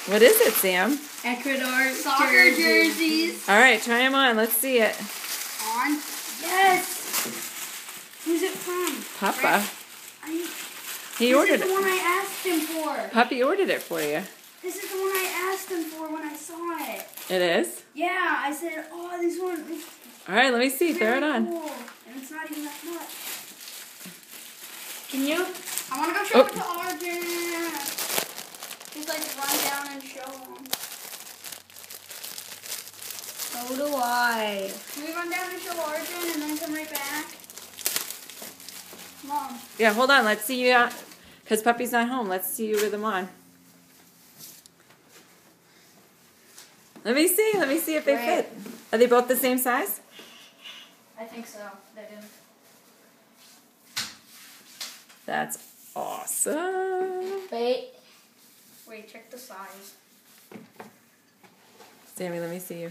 What is it, Sam? Ecuador soccer jerseys. All right, try them on. Let's see it. On? Yes. Who's it from? Papa. He this ordered is the one I asked him for. Puppy ordered it for you. This is the one I asked him for when I saw it. It is? Yeah, I said, oh, this one is All right, let me see. Throw it on. cool. And it's not even that much. Can you? I want to go show it to Arjun. Just like run down and show him. So do I. Can we run down and show Arjun and then come right back? Mom. Yeah, hold on. Let's see you. Because Puppy's not home. Let's see you with them on. Let me see. Let me see if they fit. Are they both the same size? I think so. They do. That's awesome. Wait, check the size. Sammy, let me see you.